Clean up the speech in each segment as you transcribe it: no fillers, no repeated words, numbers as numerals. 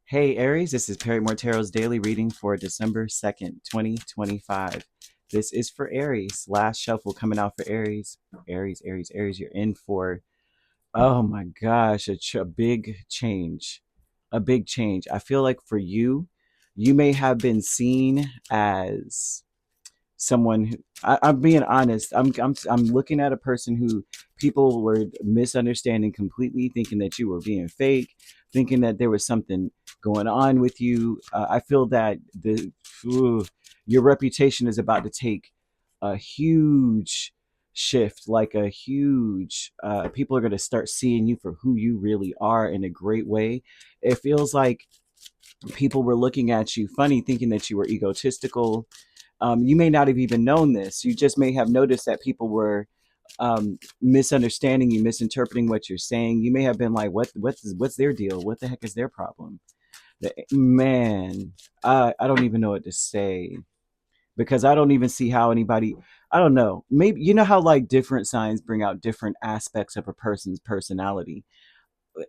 Hey Aries, this is Perrymore Tarot's daily reading for December 2nd, 2025. This is for Aries. Last shuffle coming out for Aries. Aries, you're in for, oh my gosh, a big change. A big change. I feel like for you, you may have been seen as someone who, I'm being honest. I'm looking at a person who people were misunderstanding completely, thinking that you were being fake, thinking that there was something going on with you. I feel that ooh, your reputation is about to take a huge shift, like a huge. People are going to start seeing you for who you really are in a great way. It feels like people were looking at you funny, thinking that you were egotistical. You may not have even known this. You just may have noticed that people were misunderstanding you, misinterpreting what you're saying. You may have been like, what's their deal? What the heck is their problem? Man, I don't even know what to say because I don't even see how anybody. I don't know. Maybe you know how like different signs bring out different aspects of a person's personality.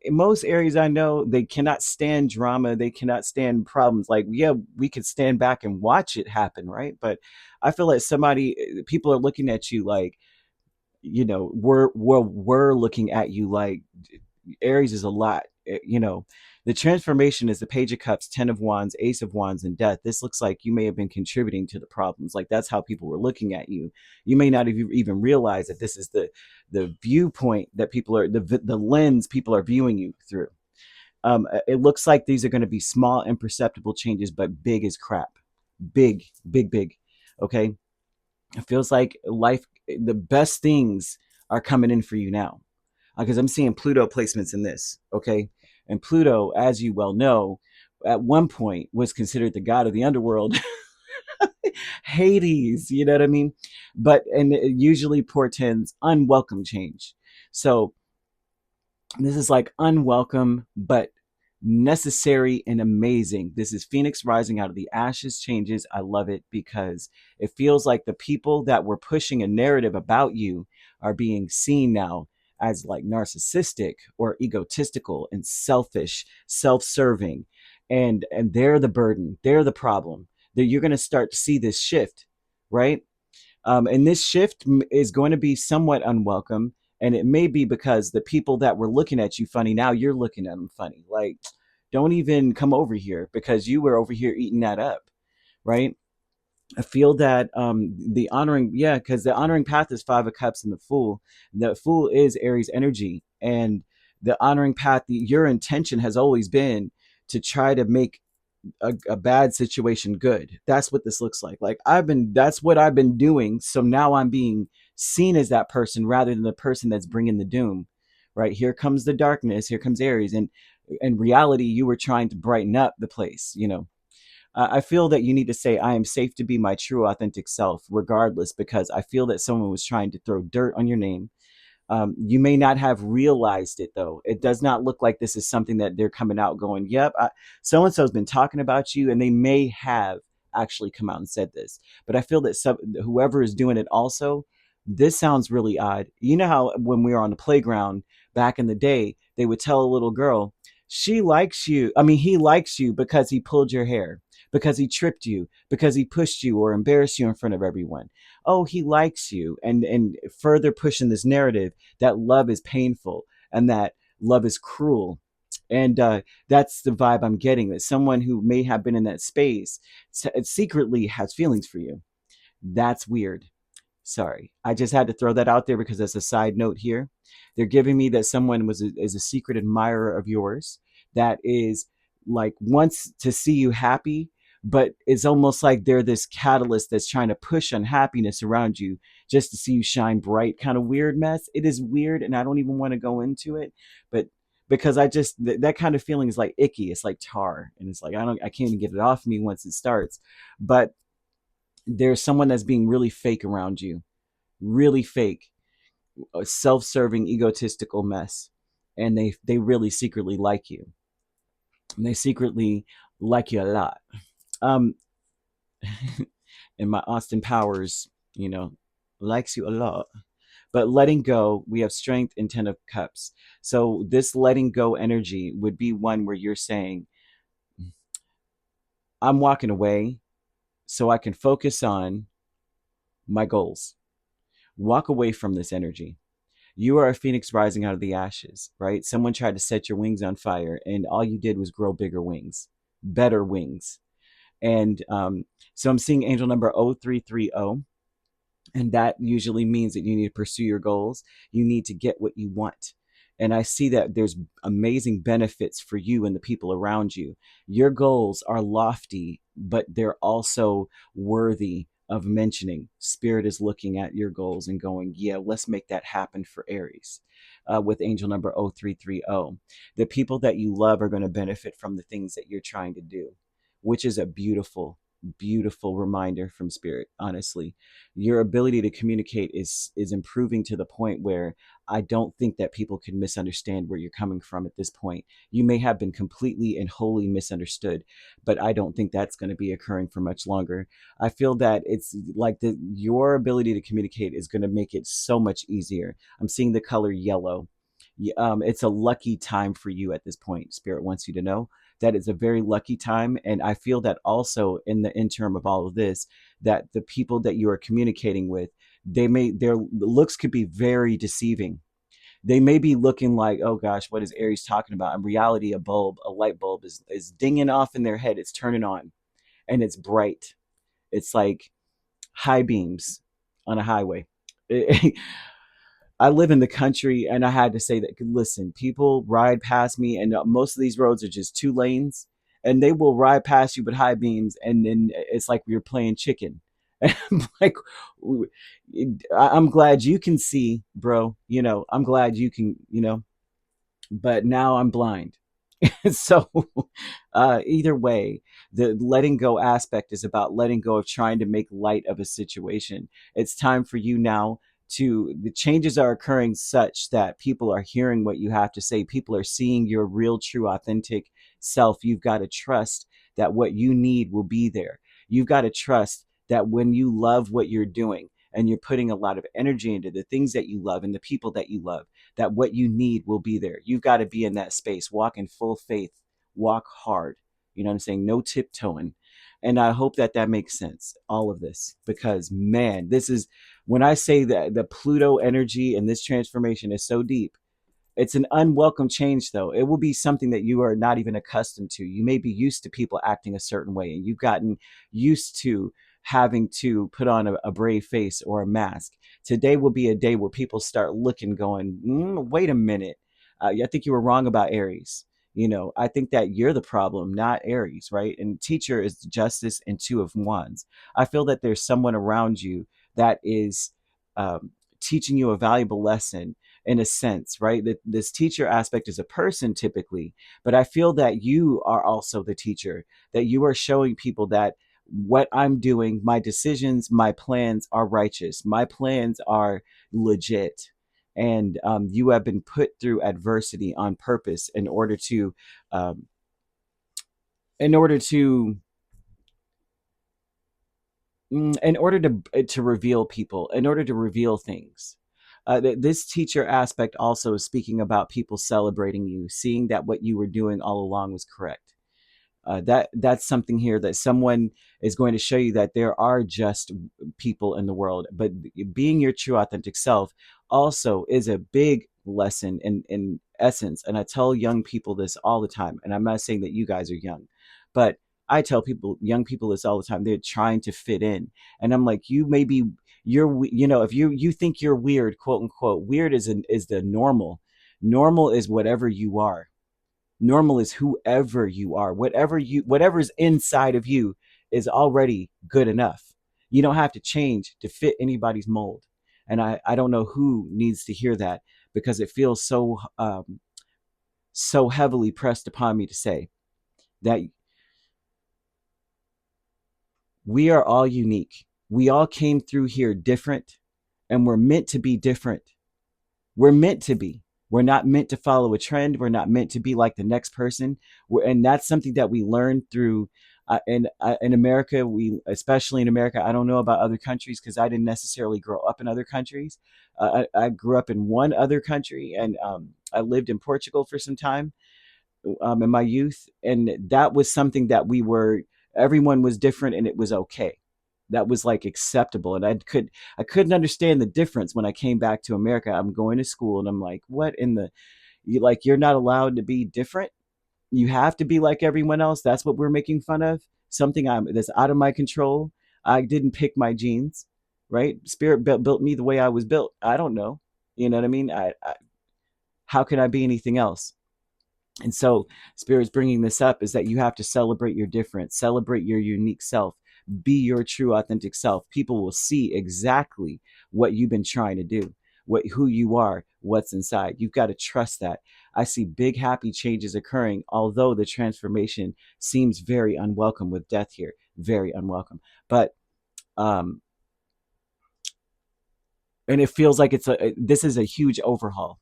In most areas I know, they cannot stand drama, they cannot stand problems. Like, yeah, we could stand back and watch it happen, right? But I feel like people are looking at you like, we're looking at you like Aries is a lot. The transformation is the Page of Cups, Ten of Wands, Ace of Wands, and Death. This looks like you may have been contributing to the problems. Like that's how people were looking at you. You may not have even realized that this is the viewpoint that people are the lens people are viewing you through. It looks like these are going to be small, imperceptible changes, but big as crap. Big, big, big. Okay. It feels like the best things are coming in for you now because I'm seeing Pluto placements in this. Okay. And Pluto, as you well know, at one point was considered the god of the underworld, Hades, you know what I mean? And it usually portends unwelcome change. So this is like unwelcome, but necessary and amazing. This is Phoenix rising out of the ashes changes. I love it because it feels like the people that were pushing a narrative about you are being seen now as like narcissistic or egotistical and selfish, self-serving. And they're the burden. They're the problem. That you're going to start to see this shift, right? And this shift is going to be somewhat unwelcome. And it may be because the people that were looking at you funny, now you're looking at them funny. Like, don't even come over here because you were over here eating that up, right? I feel that the honoring, yeah, because the honoring path is Five of Cups and the Fool. The Fool is Aries energy. And the honoring path, your intention has always been to try to make a bad situation good. That's what this looks like. That's what I've been doing. So now I'm being seen as that person rather than the person that's bringing the doom, right? Here comes the darkness. Here comes Aries. And in reality, you were trying to brighten up the place. I feel that you need to say, I am safe to be my true, authentic self, regardless, because I feel that someone was trying to throw dirt on your name. You may not have realized it, though. It does not look like this is something that they're coming out going, yep, so and so has been talking about you, and they may have actually come out and said this. But I feel that whoever is doing it also, this sounds really odd. You know how when we were on the playground back in the day, they would tell a little girl, she likes you. I mean, he likes you because he pulled your hair, because he tripped you, because he pushed you or embarrassed you in front of everyone. Oh, he likes you. And further pushing this narrative that love is painful and that love is cruel. And that's the vibe I'm getting, that someone who may have been in that space secretly has feelings for you. That's weird. Sorry. I just had to throw that out there because that's a side note here. They're giving me that someone is a secret admirer of yours that is like wants to see you happy, but it's almost like they're this catalyst that's trying to push unhappiness around you just to see you shine bright. Kind of weird mess. It is weird, and I don't even want to go into it, but because that kind of feeling is like icky. It's like tar, and it's like I can't even get it off me once it starts. But there's someone that's being really fake around you, really fake, a self-serving, egotistical mess, and they really secretly like you, and they secretly like you a lot. Um, and my Austin Powers, likes you a lot. But letting go, we have Strength and Ten of Cups. So this letting go energy would be one where you're saying, I'm walking away so I can focus on my goals. Walk away from this energy. You are a phoenix rising out of the ashes, right? Someone tried to set your wings on fire, and all you did was grow bigger wings, better wings. And so I'm seeing angel number 0330. And that usually means that you need to pursue your goals. You need to get what you want. And I see that there's amazing benefits for you and the people around you. Your goals are lofty, but they're also worthy of mentioning. Spirit is looking at your goals and going, yeah, let's make that happen for Aries. With angel number 0330. The people that you love are going to benefit from the things that you're trying to do, which is a beautiful, beautiful reminder from Spirit, honestly. Your ability to communicate is improving to the point where I don't think that people can misunderstand where you're coming from at this point. You may have been completely and wholly misunderstood, but I don't think that's going to be occurring for much longer. I feel that it's like your ability to communicate is going to make it so much easier. I'm seeing the color yellow. It's a lucky time for you at this point. Spirit wants you to know that it's a very lucky time. And I feel that also in the interim of all of this, that the people that you are communicating with, their looks could be very deceiving. They may be looking like, oh gosh, what is Aries talking about? In reality, a light bulb is dinging off in their head. It's turning on and it's bright. It's like high beams on a highway. I live in the country, and I had to say that, listen, people ride past me, and most of these roads are just 2 lanes, and they will ride past you with high beams, and then it's like we are playing chicken. And I'm like, I'm glad you can see, bro. I'm glad you can, but now I'm blind. So either way, the letting go aspect is about letting go of trying to make light of a situation. It's time for you now to, the changes are occurring such that people are hearing what you have to say. People are seeing your real, true, authentic self. You've got to trust that what you need will be there. You've got to trust that when you love what you're doing and you're putting a lot of energy into the things that you love and the people that you love, that what you need will be there. You've got to be in that space. Walk in full faith. Walk hard. You know what I'm saying? No tiptoeing. And I hope that that makes sense, all of this, because man, this is, when I say that the Pluto energy and this transformation is so deep, it's an unwelcome change, though. It will be something that you are not even accustomed to. You may be used to people acting a certain way, and you've gotten used to having to put on a brave face or a mask. Today will be a day where people start looking, going, wait a minute. I think you were wrong about Aries. I think that you're the problem, not Aries, right? And teacher is justice and 2 of Wands. I feel that there's someone around you that is teaching you a valuable lesson in a sense, right? That this teacher aspect is a person typically, but I feel that you are also the teacher, that you are showing people that what I'm doing, my decisions, my plans are righteous. My plans are legit. And you have been put through adversity on purpose um, in order to in order to reveal people, in order to reveal things. This teacher aspect also is speaking about people celebrating you, seeing that what you were doing all along was correct. That's something here, that someone is going to show you that there are just people in the world, but being your true authentic self also is a big lesson in essence. And I tell young people this all the time, and I'm not saying that you guys are young, but I tell young people this all the time. They're trying to fit in, and I'm like, if you think you're weird, quote unquote, weird is the normal. Normal is whatever you are. Normal is whoever you are. Whatever's inside of you is already good enough. You don't have to change to fit anybody's mold. And I don't know who needs to hear that, because it feels so heavily pressed upon me to say that we are all unique. We all came through here different, and we're meant to be different. We're meant to be. We're not meant to follow a trend. We're not meant to be like the next person. And that's something that we learned through in America. Especially in America, I don't know about other countries because I didn't necessarily grow up in other countries. I grew up in one other country, and I lived in Portugal for some time in my youth, and that was something that we were everyone was different and it was okay. That was like acceptable. And I couldn't understand the difference when I came back to America. I'm going to school and I'm like, what in the, you're not allowed to be different. You have to be like everyone else. That's what we're making fun of. Something that's out of my control. I didn't pick my genes, right? Spirit built me the way I was built. I don't know. You know what I mean? How can I be anything else? And so Spirit's bringing this up is that you have to celebrate your difference, celebrate your unique self, be your true authentic self. People will see exactly what you've been trying to do, who you are, what's inside. You've got to trust that. I see big happy changes occurring, although the transformation seems very unwelcome with death here, very unwelcome. But and it feels like this is a huge overhaul.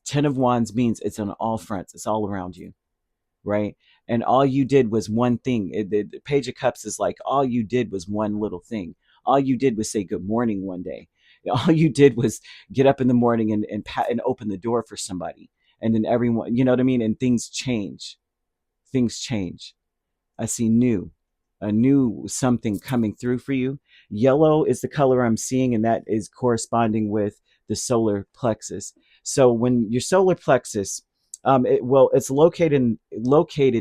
10 of Wands means it's on all fronts. It's all around you, right? And all you did was one thing. The Page of Cups is like all you did was one little thing. All you did was say good morning one day. All you did was get up in the morning and open the door for somebody. And then everyone, you know what I mean? And things change. Things change. I see a new something coming through for you. Yellow is the color I'm seeing, and that is corresponding with the solar plexus. So when your solar plexus, it's located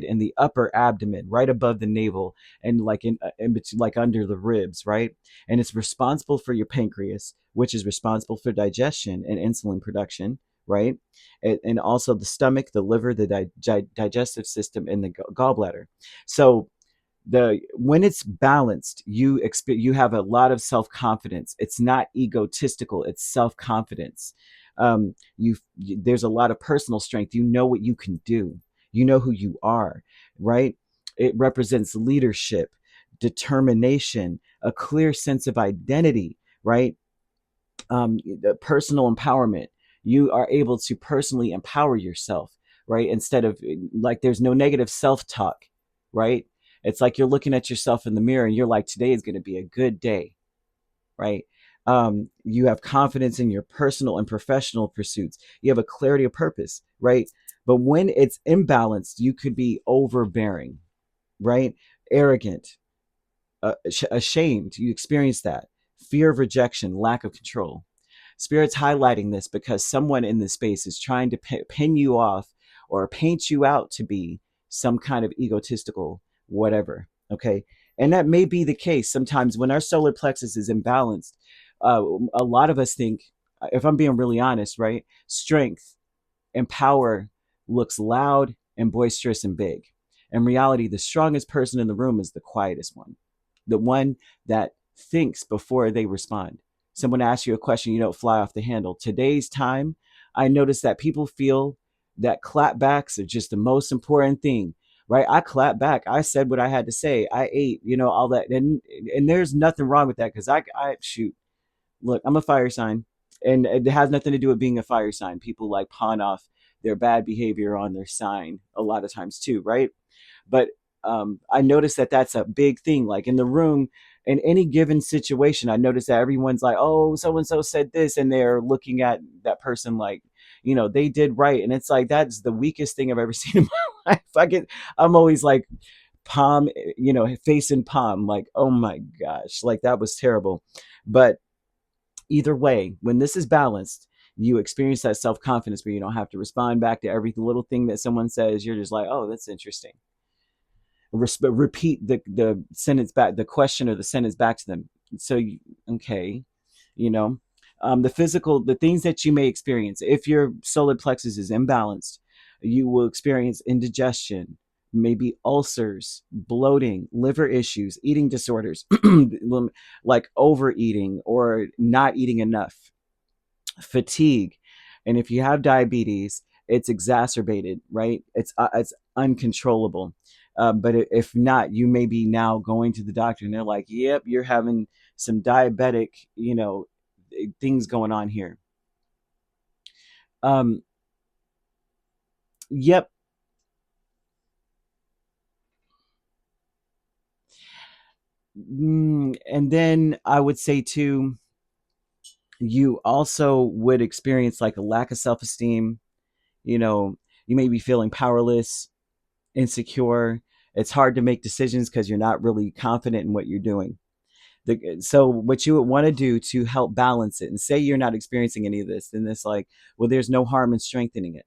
in the upper abdomen, right above the navel, and like in between, like under the ribs, right? And it's responsible for your pancreas, which is responsible for digestion and insulin production, right? And also the stomach, the liver, the digestive system, and the gallbladder. So when it's balanced, you have a lot of self-confidence. It's not egotistical, it's self-confidence. There's a lot of personal strength. You know what you can do, you know who you are, right? It represents leadership, determination, a clear sense of identity, right? The personal empowerment. You are able to personally empower yourself, right? Instead of like there's no negative self-talk, right? It's like you're looking at yourself in the mirror and you're like, today is going to be a good day, right? You have confidence in your personal and professional pursuits. You have a clarity of purpose, right? But when it's imbalanced, you could be overbearing, right? Arrogant, ashamed. You experience that. Fear of rejection, lack of control. Spirit's highlighting this because someone in this space is trying to pin you off or paint you out to be some kind of egotistical whatever. Okay. And that may be the case sometimes when our solar plexus is imbalanced. A lot of us think, if I'm being really honest, right? Strength and power looks loud and boisterous and big. In reality, the strongest person in the room is the quietest one, the one that thinks before they respond. Someone asks you a question, you don't fly off the handle. Today's time, I notice that people feel that clapbacks are just the most important thing, right? I clap back. I said what I had to say. I ate, all that. And there's nothing wrong with that because I shoot. Look, I'm a fire sign, and it has nothing to do with being a fire sign. People like pawn off their bad behavior on their sign a lot of times too, right? But I noticed that that's a big thing. Like in the room, in any given situation, I noticed that everyone's like, "Oh, so and so said this," and they're looking at that person like, they did right, and it's like that's the weakest thing I've ever seen in my life. I'm always like palm, face in palm, like, oh my gosh, like that was terrible. But either way, when this is balanced, you experience that self-confidence where you don't have to respond back to every little thing that someone says. You're just like, oh, that's interesting. Repeat the sentence back, the question or the sentence back to them. So, okay, the things that you may experience if your solar plexus is imbalanced, you will experience indigestion, maybe ulcers, bloating, liver issues, eating disorders, like overeating or not eating enough, fatigue. And if you have diabetes, it's exacerbated, right? It's uncontrollable. But if not, you may be now going to the doctor and they're like, yep, you're having some diabetic, things going on here. Yep. And then I would say too, you also would experience like a lack of self-esteem. You may be feeling powerless, insecure, It's hard to make decisions because you're not really confident in what you're doing. So what you would want to do to help balance it, and say you're not experiencing any of this, then it's like, well, there's no harm in strengthening it,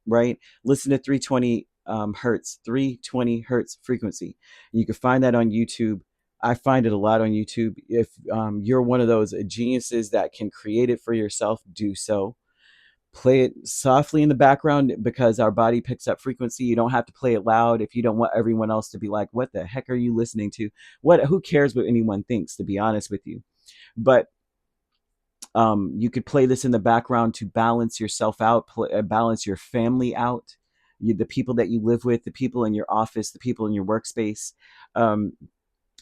right? Listen to 320 hertz, 320 hertz frequency. You can find that on YouTube. I find it a lot on YouTube. If you're one of those geniuses that can create it for yourself, do so. Play it softly in the background because our body picks up frequency. You don't have to play it loud if you don't want everyone else to be like, what the heck are you listening to? Who cares what anyone thinks, to be honest with you? But you could play this in the background to balance yourself out, balance your family out, the people that you live with, the people in your office, the people in your workspace. Um,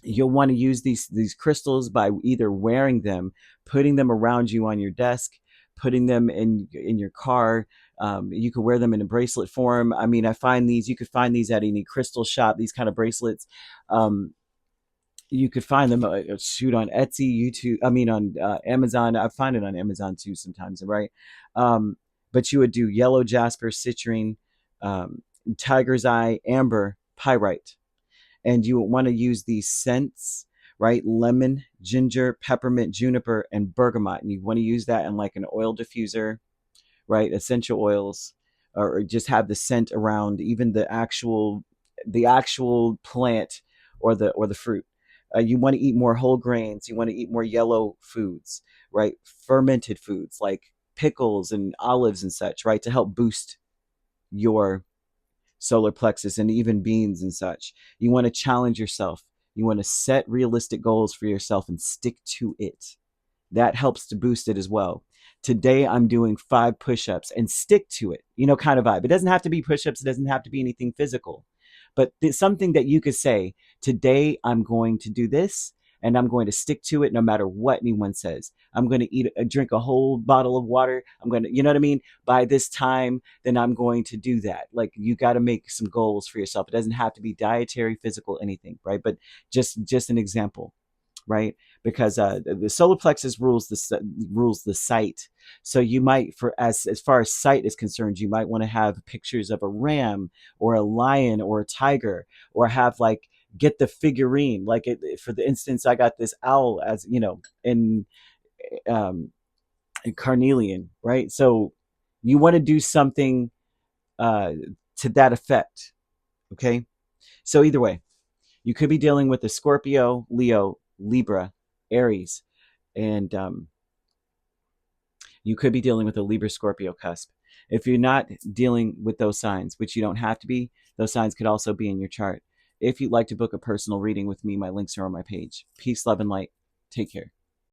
you'll want to use these crystals by either wearing them, putting them around you on your desk, putting them in your car. You could wear them in a bracelet form. I mean, you could find these at any crystal shop, these kind of bracelets. You could find them shoot on Etsy, YouTube. I mean, on Amazon. I find it on Amazon too sometimes, right? But you would do yellow jasper, citrine, tiger's eye, amber, pyrite, and you want to use these scents, right? Lemon, ginger, peppermint, juniper, and bergamot. And you want to use that in like an oil diffuser, right? Essential oils, or just have the scent around even the actual plant or the fruit. You want to eat more whole grains. You want to eat more yellow foods, right? Fermented foods like pickles and olives and such, right? To help boost your solar plexus, and even beans and such. You want to challenge yourself. You want to set realistic goals for yourself and stick to it. That helps to boost it as well. Today I'm doing 5 push-ups, and stick to it. Kind of vibe. It doesn't have to be push-ups. It doesn't have to be anything physical. But it's something that you could say, today I'm going to do this, and I'm going to stick to it no matter what anyone says. I'm going to drink a whole bottle of water. I'm going to, you know what I mean? By this time, then I'm going to do that. Like, you got to make some goals for yourself. It doesn't have to be dietary, physical, anything, right? But just an example, right? Because the solar plexus rules the sight. So you might, for as far as sight is concerned, you might want to have pictures of a ram or a lion or a tiger, or have like, get the figurine. Like, for the instance, I got this owl, as um, in carnelian, right? So you want to do something uh, to that effect. Okay. So either way, you could be dealing with a Scorpio, Leo, Libra, Aries, and you could be dealing with a Libra Scorpio cusp. If you're not dealing with those signs, which you don't have to be, those signs could also be in your chart. If you'd like to book a personal reading with me, my links are on my page. Peace, love, and light. Take care.